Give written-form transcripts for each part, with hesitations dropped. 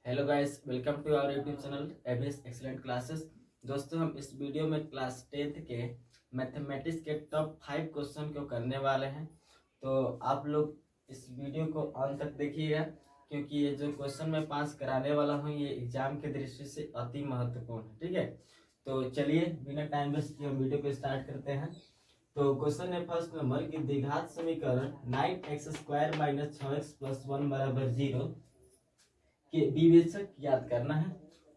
Hello guys, welcome to our YouTube channel ABS excellent classes. दोस्तों, हम इस video में क्लास 10th के मैथमेटिक्स के टॉप 5 क्वेश्चन को करने वाले हैं। तो आप लोग इस वीडियो को अंत तक देखिएगा, क्योंकि ये जो क्वेश्चन मैं पास कराने वाला हूँ ये एग्जाम के दृष्टि से अति महत्वपूर्ण है। ठीक है, तो चलिए बिना टाइम वेस्ट किए हम वीडियो को स्टार्ट करते हैं। तो क्वेश्चन है फर्स्ट नंबर की द्विघात समीकरण 9x² - 6x + 1 = 0 के विवेचक याद करना है,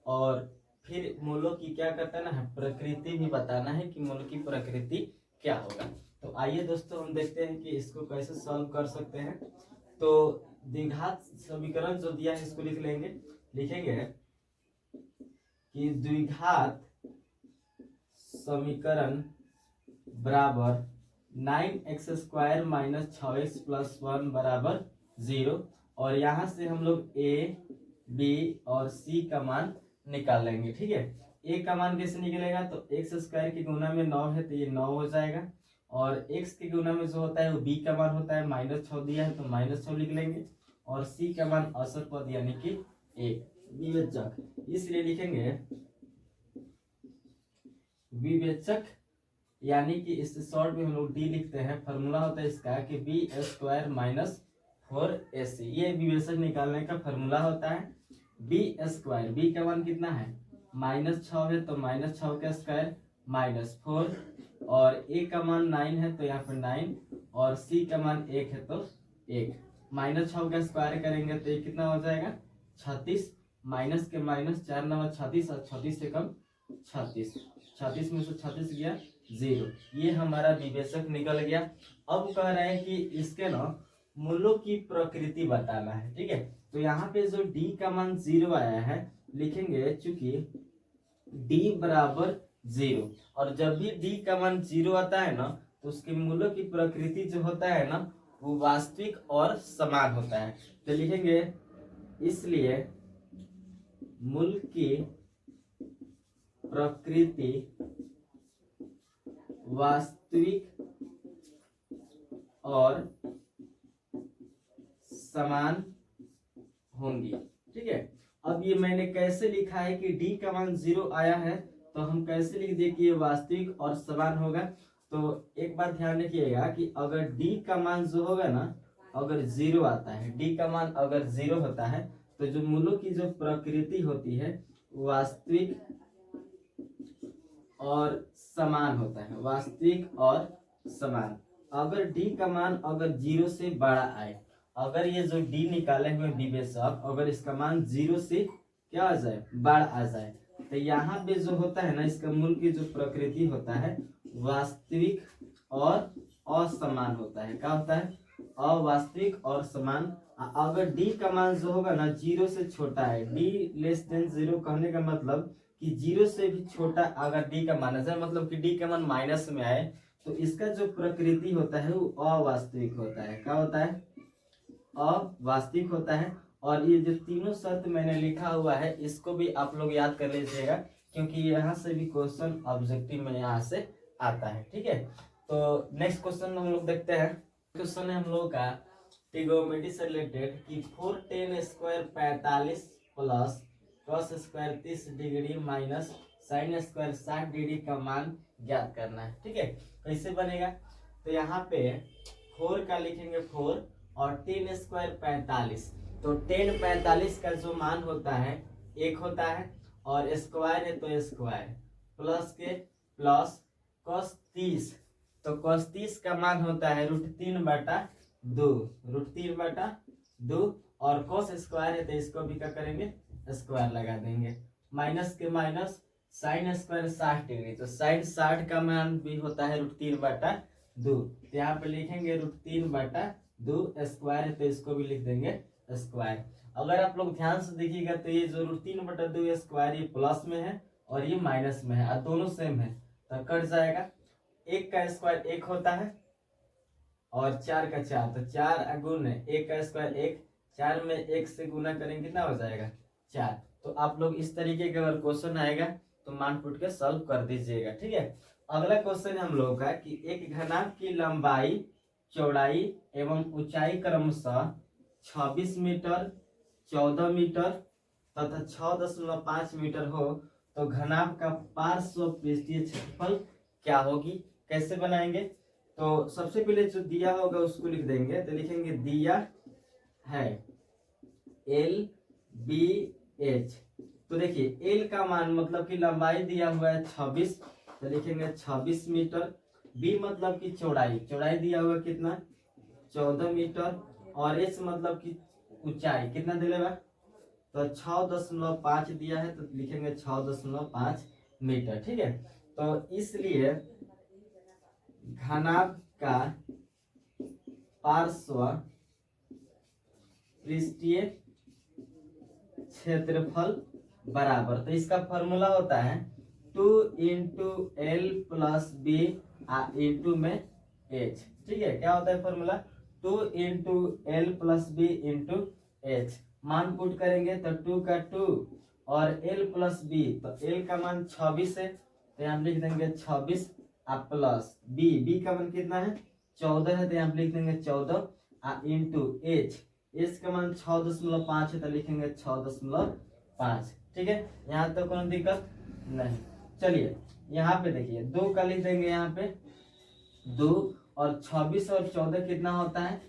और फिर मूलों की क्या करना है, प्रकृति भी बताना है कि मूलों की प्रकृति क्या होगा। तो आइए दोस्तों हम देखते हैं कि इसको कैसे सॉल्व कर सकते हैं। तो द्विघात समीकरण जो दिया है इसको लिखेंगे कि द्विघात समीकरण बराबर 9x² - 6x + 1 = 0, और यहाँ से हम लोग a, b और c का मान निकाल लेंगे। ठीक है, a का मान कैसे निकलेगा, तो x² के गुना में 9 है तो ये 9 हो जाएगा, और x के गुना में जो होता है वो b का मान होता है, -6 दिया है तो -6 लिख लेंगे, और c का मान असर पद यानी कि 1 विवेचक, इसलिए लिखेंगे विवेचक, यानी कि इससे शॉर्ट में हम लोग डी लिखते हैं। फॉर्मूला होता है इसका कि b² - 4ac, ये विवेचक निकालने का फॉर्मूला होता है। b², b का मान कितना है, -6 है तो -6 का स्क्वायर -4, और a का मान 9 है तो यहाँ पर 9, और c का मान 1 है तो 1। -6 का स्क्वायर करेंगे तो ये कितना हो जाएगा, 36, माइनस के माइनस 4 9 36, और 36 से कम 36, 36 में से 36 गया 0, ये हमारा विवेचक निकल गया। अब कह रहे हैं कि इसके ना मूलों की प्रकृति बताना है। ठीक है, तो यहाँ पे जो d का मान 0 आया है, लिखेंगे चूंकि d बराबर 0, और जब भी d का मान 0 आता है ना तो उसके मूलों की प्रकृति जो होता है ना वो वास्तविक और समान होता है। तो लिखेंगे इसलिए मूल की प्रकृति वास्तविक और समान होंगी। ठीक है, अब ये मैंने कैसे लिखा है कि d का मान 0 आया है, तो हम कैसे लिख दिए कि ये वास्तविक और समान होगा। तो एक बात ध्यान रखिएगा कि अगर d का मान जो होगा ना, अगर 0 आता है, d का मान अगर 0 होता है तो जो मूलों की जो प्रकृति होती है वास्तविक और समान होता है, वास्तविक और समान। अगर d का मान अगर 0 से बड़ा आए, अगर ये जो d निकाले हुए विवेचक अगर इसका मान 0 से क्या आ जाए, बड़ा आ जाए, तो यहाँ पे जो होता है ना इसका मूल की जो प्रकृति होता है वास्तविक और असमान होता है। क्या होता है, अवास्तविक और समान। अगर d का मान जो होगा ना 0 से छोटा है, d <0 कहने का मतलब कि 0 से भी छोटा अगर d का मान है, मतलब कि d का मान माइनस में आए, तो इसका जो प्रकृति होता है वो अवास्तविक होता है। क्या होता है, अवास्तविक होता है। और ये जो तीनों शर्त मैंने लिखा हुआ है इसको भी आप लोग याद कर लीजिएगा, क्योंकि यहाँ से भी क्वेश्चन ऑब्जेक्टिव में यहाँ से आता है। ठीक है, तो नेक्स्ट क्वेश्चन हम लोग देखते हैं। क्वेश्चन है हम लोग का ट्रिगोनोमेट्री से रिलेटेड कि 4tan² 45 plus cos² 30 degree minus sin² 60 degree का मान ज्ञात करना है। ठीक है, कैसे बनेगा, तो यहाँ पे 4 का लिखेंगे 4 और tan² 45, तो tan 45 का जो मान होता है 1 होता है, और स्क्वायर है तो स्क्वायर, प्लस के प्लस cos 30, तो cos 30 का मान होता है √3/2, √3/2, और cos स्क्वायर है तो इसको भी क्या करेंगे, स्क्वायर लगा देंगे, माइनस के माइनस sin² 60 डिग्री, तो sin 60 का मान भी होता है √3/2, तो यहाँ पे लिखेंगे √3/2, स्क्वायर है तो इसको भी लिख देंगे स्क्वायर। अगर आप लोग ध्यान से देखिएगा तो ये जो √3/2 स्क्वायर ये प्लस में है और ये माइनस में है, और दोनों सेम है तो कट जाएगा। 1 का स्क्वायर 1 होता है, और 4 का 4, तो 4 गुण 1 का स्क्वायर 1, 4 में 1 से गुना करेंगे कितना हो जाएगा 4। तो आप लोग इस तरीके का अगर क्वेश्चन आएगा तो मान फुट के सॉल्व कर दीजिएगा। ठीक है, अगला क्वेश्चन हम लोगों का कि एक घनाभ की लंबाई, चौड़ाई एवं ऊंचाई क्रमशः 26 मीटर, 14 मीटर तथा 6.5 मीटर हो तो घनाभ का पार्श्व पृष्ठीय क्षेत्रफल क्या होगी। कैसे बनाएंगे, तो सबसे पहले जो दिया होगा उसको लिख देंगे। तो लिखेंगे दिया है एल बी एच। तो देखिए एल का मान मतलब कि लंबाई दिया हुआ है 26, तो लिखेंगे 26 मीटर। बी मतलब कि चौड़ाई, चौड़ाई दिया हुआ कितना 14 मीटर। और एच मतलब कि ऊंचाई कितना दिलेगा, तो 6.5 दिया है तो लिखेंगे 6.5 मीटर। ठीक है, तो इसलिए घनाभ का पार्श्व पृष्ठीय क्षेत्रफल बराबर, तो इसका फॉर्मूला होता है 2 into L plus B into में एच। ठीक है, क्या होता है formula 2 into L plus B into H. मान पुट करेंगे तो 2 का 2 और एल प्लस बी, तो एल का मान 26 है तो यहाँ लिख देंगे 26 प्लस बी का मान कितना है 14 है तो यहाँ लिख देंगे 14 इंटू एच, एच का मान 6.5 है तो लिखेंगे 6.5। ठीक है, यहाँ तो कोई दिक्कत नहीं। चलिए यहाँ पे देखिए 2 का लिख देंगे यहाँ पे 2, और 26 और 14 कितना होता है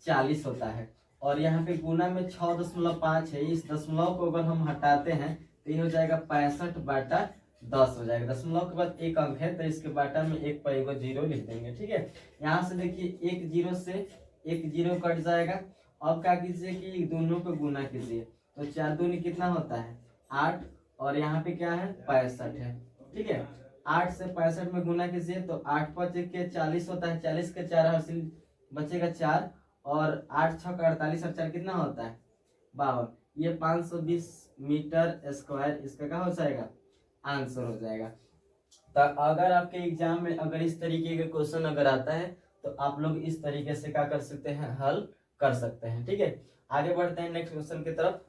40 होता है। और यहाँ पे गुना में 6.5 है, इस दशमलव को अगर हम हटाते हैं तो ये हो जाएगा 65/10 हो जाएगा। दशमलव के बाद एक अंक है तो इसके बाटा में एक पर एगो जीरो लिख देंगे। ठीक है, यहाँ से देखिए एक जीरो से एक जीरो कट जाएगा। अब क्या कीजिए कि दोनों को गुना कीजिए, तो 4 दूनी कितना होता है 8, और यहाँ पे क्या है 65 है। ठीक है, 8 से 65 में गुना कीजिए तो 8 5 के 40 होता है, 40 के 4 हासिल बचेगा 4, और 8 6 का 48 और 4 कितना होता है 52। ये 520 मीटर स्क्वायर इसका क्या हो जाएगा आंसर हो जाएगा। तो अगर आपके एग्जाम में अगर इस तरीके का क्वेश्चन अगर आता है तो आप लोग इस तरीके से क्या कर सकते हैं हल कर सकते हैं। ठीक है, आगे बढ़ते हैं नेक्स्ट क्वेश्चन की तरफ।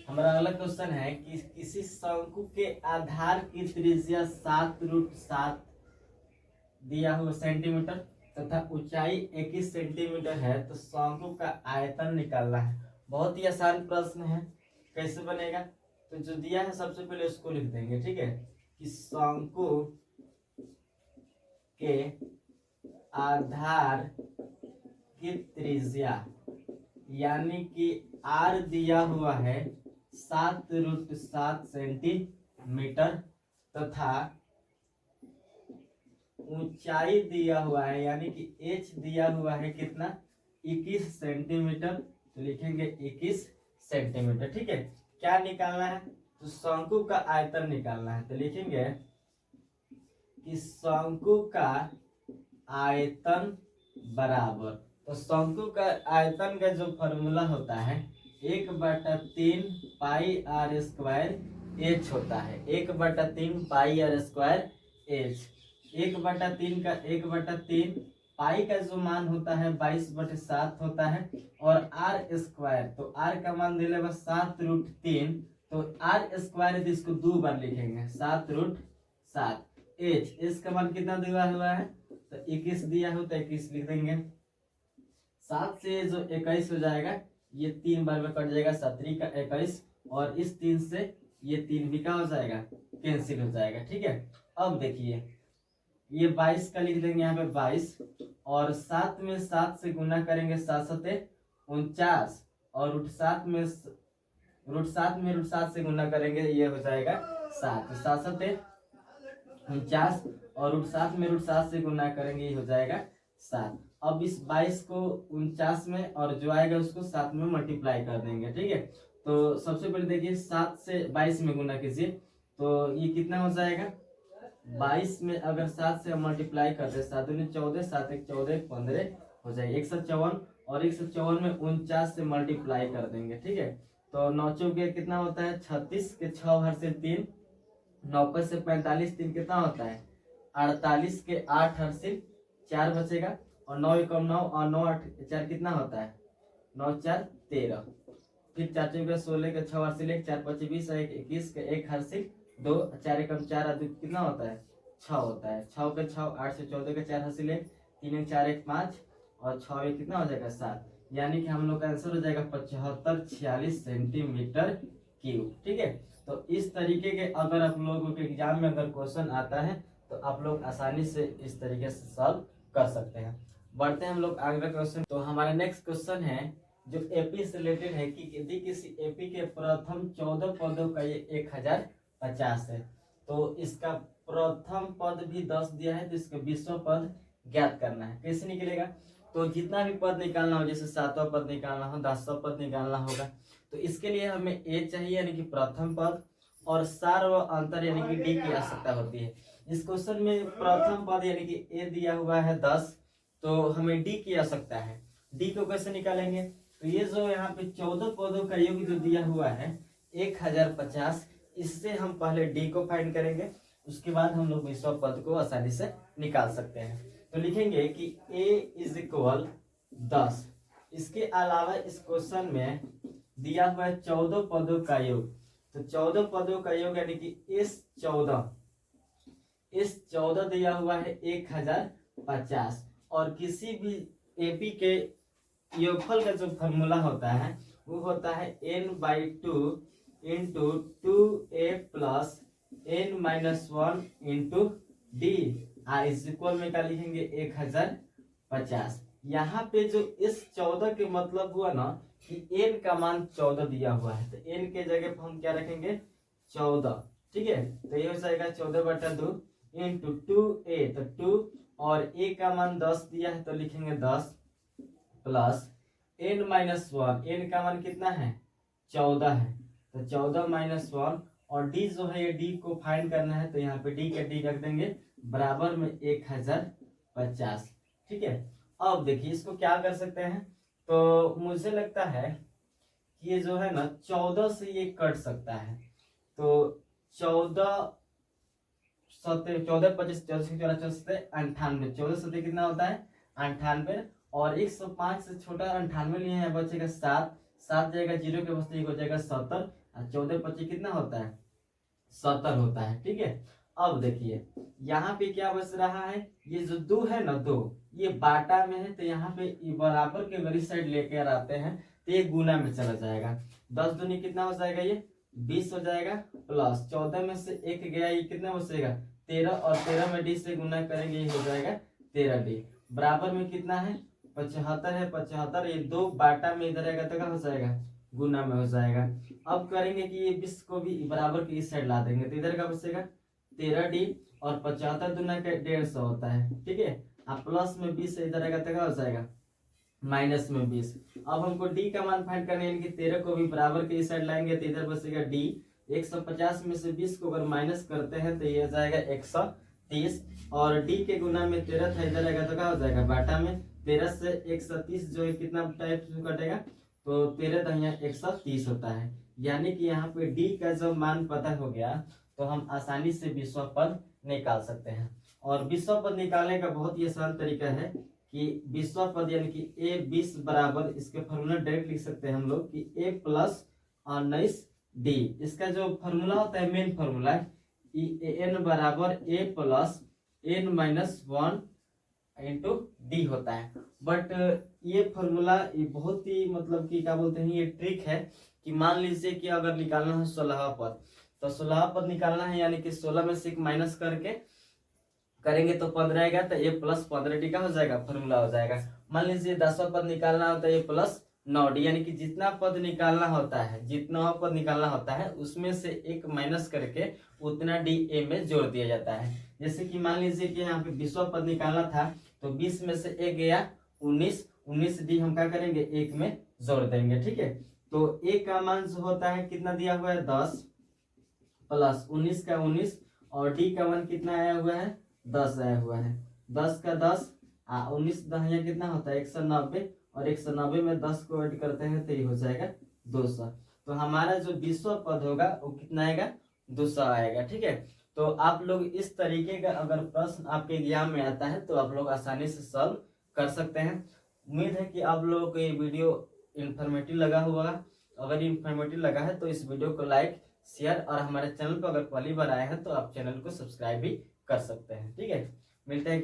हमारा अगला क्वेश्चन है कि किसी शंकु के आधार की त्रिज्या 7√7 दिया हुआ सेंटीमीटर तथा ऊंचाई 21 सेंटीमीटर है, तो शंकु का आयतन निकालना है। बहुत ही आसान प्रश्न है, कैसे बनेगा, तो जो दिया है सबसे पहले उसको लिख देंगे। ठीक है, कि शंकु के आधार की त्रिज्या यानी कि आर दिया हुआ है 7√7 सेंटीमीटर तथा ऊंचाई दिया हुआ है यानी कि एच दिया हुआ है कितना 21 सेंटीमीटर, तो लिखेंगे 21 सेंटीमीटर। ठीक है, क्या निकालना है, तो शंकु का आयतन निकालना है। तो लिखेंगे कि शंकु का आयतन बराबर, तो शंकु का आयतन का जो फॉर्मूला होता है 1/3 पाई आर स्क्वायर एच होता है। 1/3 पाई आर स्क्वायर एच, 1/3 का 1/3 पाई का जो मान होता है 22/7 होता है, और आर स्क्वायर, तो आर का मान दिले बस 7√3, तो आर स्क्वायर इसको 2 बार लिखेंगे 7√7। एच, एच का मान कितना दिया हुआ है तो 21 दिया हो तो 21 लिख देंगे। 7 से जो 21 हो जाएगा ये 3 बार में कट जाएगा, 7 का 21, और इस 3 से ये 3 भी क्या हो जाएगा कैंसिल हो जाएगा। ठीक है, अब देखिए ये 22 का लिख देंगे यहाँ पे 22, और 7 में 7 से गुना करेंगे 7 7 49, और √7 में √7 से गुना करेंगे ये हो जाएगा 7, 7 7 49, और √7 में √7 से गुना करेंगे ये हो जाएगा 7। अब इस 22 को 49 में और जो आएगा उसको 7 में मल्टीप्लाई कर देंगे। ठीक है, तो सबसे पहले देखिए 7 से 22 में गुना कीजिए तो ये कितना हो जाएगा 22 में अगर 7 से मल्टीप्लाई करते 7 दूनी 14, 7 1 14 15 हो जाएगा 154, और 154 में 49 से मल्टीप्लाई कर देंगे। ठीक है, तो 9 चौके कितना होता है 36 के 6 हर से 3, 9 से 45 3 कितना होता है 48 के 8 हर से 4 बचेगा, और 9 एकम 9 और 9 8 4 कितना होता है 9 4 13, फिर 4 चौके 16 के 6 हर से 1 4 5 20 21 के 1 हर से 2, 4 एकम 4 कितना होता है 6 होता है, 6 के 6 8 से 14 के 4 हासिल 1 3 1 4 1 5, और 6 कितना हो जाएगा 7, यानी कि हम लोग का आंसर हो जाएगा 75 46 सेंटीमीटर क्यूब। ठीक है, तो इस तरीके के अगर आप लोगों के एग्जाम में अगर क्वेश्चन आता है तो आप लोग आसानी से इस तरीके से सॉल्व कर सकते हैं। बढ़ते हैं हम लोग अगला क्वेश्चन। तो हमारा नेक्स्ट क्वेश्चन है जो एपी से रिलेटेड है कि यदि किसी एपी के प्रथम 14 पदों का ये 1050 है तो इसका प्रथम पद भी 10 दिया है तो इसका 20वां पद ज्ञात करना है। कैसे निकलेगा? तो जितना भी पद निकालना हो, जैसे 7वां पद निकालना हो, 10वां पद निकालना होगा, तो इसके लिए हमें ए चाहिए यानी कि प्रथम पद, और सार व अंतर यानी कि डी की आवश्यकता होती है। इस क्वेश्चन में प्रथम पद यानी कि ए दिया हुआ है 10, तो हमें डी की आवश्यकता है। डी को कैसे निकालेंगे? तो ये जो यहाँ पे 14 पदों का योग जो दिया हुआ है 1050, इससे हम पहले डी को फाइंड करेंगे, उसके बाद हम लोग 20वां पद को आसानी से निकाल सकते हैं। तो लिखेंगे कि a इज इक्वल 10। इसके अलावा इस क्वेश्चन में दिया हुआ है 14 पदों का योग, तो 14 पदों का योग यानी कि इस 14 दिया हुआ है 1050, और किसी भी एपी के योगफल का जो फॉर्मूला होता है वो होता है n/2 into 2a plus n-1 into D. इस इक्वल में क्या लिखेंगे? 1050। यहाँ पे जो इस 14 के मतलब हुआ ना कि n का मान 14 दिया हुआ है, तो n के जगह पर हम क्या रखेंगे? 14। ठीक है, तो ये हो जाएगा 14/2 इंटू 2a, तो 2, और a का मान 10 दिया है तो लिखेंगे 10 प्लस n-1, n का मान कितना है? 14 है, तो 14-1, और d जो है ये d को फाइंड करना है, तो यहाँ पे d के d रख देंगे बराबर में 1050। ठीक है, अब देखिए इसको क्या कर सकते हैं, तो मुझे लगता है कि ये जो है ना 14 से ये कट सकता है, तो 14 सत्ते 14-25 98, 14 सत्ते कितना होता है? 98, और 105 से छोटा 98 लिए हैं, बचेगा 7 जाएगा, 0 के बचते हो जाएगा 70, और 14-25 कितना होता है? 70 होता है। ठीक है, अब देखिए यहाँ पे क्या बच रहा है, ये जो 2 है ना, 2 ये बाटा में है, तो यहाँ पे बराबर के अगर इस साइड लेकर आते हैं तो ये गुना में चला जाएगा। 10 दूनी कितना हो जाएगा? ये 20 हो जाएगा, प्लस 14 में से 1 गया, ये कितना बचेगा? 13, और 13 में डी से गुना करेंगे, ये हो जाएगा 13d, बराबर में कितना है? 75 है, 75, ये 2 बाटा में इधर आएगा तो क्या हो जाएगा? गुना में हो जाएगा। अब करेंगे कि ये 20 को भी बराबर के इस साइड ला देंगे, तो इधर का बचेगा 13d, और 75 दूना का 150 होता है। ठीक है, अब प्लस में 20 इधर आएगा तो क्या हो जाएगा? माइनस में 20। अब हमको डी का मान फाइंड करना है, यानी कि 13 को भी बराबर के इस साइड लाएंगे तो इधर बचेगा डी। 150 में से 20 को अगर माइनस करते हैं तो ये आ जाएगा 130, और डी के गुना में 13 था, इधर आएगा तो क्या हो जाएगा? बाटा में 13 से 130 जो है कितना टाइप से कटेगा? तो 13 दहिया 130 होता है, यानी कि यहाँ पे डी का जब मान पता हो गया तो हम आसानी से 20वां पद निकाल सकते हैं। और 20वां पद निकालने का बहुत ही आसान तरीका है कि 20वां पद यानी कि a 20 बराबर, इसके फॉर्मूला डायरेक्ट लिख सकते हैं हम लोग कि a प्लस 19d। इसका जो फॉर्मूला होता है, मेन फॉर्मूला n बराबर a plus n-1 into D होता है। बट ये फॉर्मूला ये बहुत ही मतलब कि क्या बोलते हैं, ये ट्रिक है कि मान लीजिए कि अगर निकालना है 16वां पद, तो 16वां पद निकालना है, यानी कि 16 में से 1 माइनस करके करेंगे तो 15 आएगा, तो ये प्लस 15d का हो जाएगा, फॉर्मूला हो जाएगा। मान लीजिए 10वां पद निकालना होता है, ये प्लस 9d, यानी कि जितना पद निकालना होता है, जितना पद निकालना होता है उसमें से 1 माइनस करके उतना डी ए में जोड़ दिया जाता है। जैसे कि मान लीजिए कि यहाँ पे 20वां पद निकालना था, तो 20 में से 1 गया 19 डी हम क्या करेंगे? 1 में जोड़ देंगे। ठीक है, तो a का मान जो होता है कितना दिया हुआ है? 10 प्लस 19 का 19, और डी का मान कितना आया हुआ है? 10 आया हुआ है। 10 का 10, 19 दहिया कितना होता है? 190, और 190 में 10 को ऐड करते हैं तो ये हो जाएगा 200। तो हमारा जो 20वां पद होगा वो कितना आएगा? 200 आएगा। ठीक है, तो आप लोग इस तरीके का अगर प्रश्न आपके एग्जाम में आता है तो आप लोग आसानी से सॉल्व कर सकते हैं। उम्मीद है कि आप लोगों को ये वीडियो इन्फॉर्मेटिव लगा होगा। अगर इन्फॉर्मेटिव लगा है तो इस वीडियो को लाइक, शेयर, और हमारे चैनल पर अगर पहली बार आए हैं तो आप चैनल को सब्सक्राइब भी कर सकते हैं। ठीक है, मिलते हैं।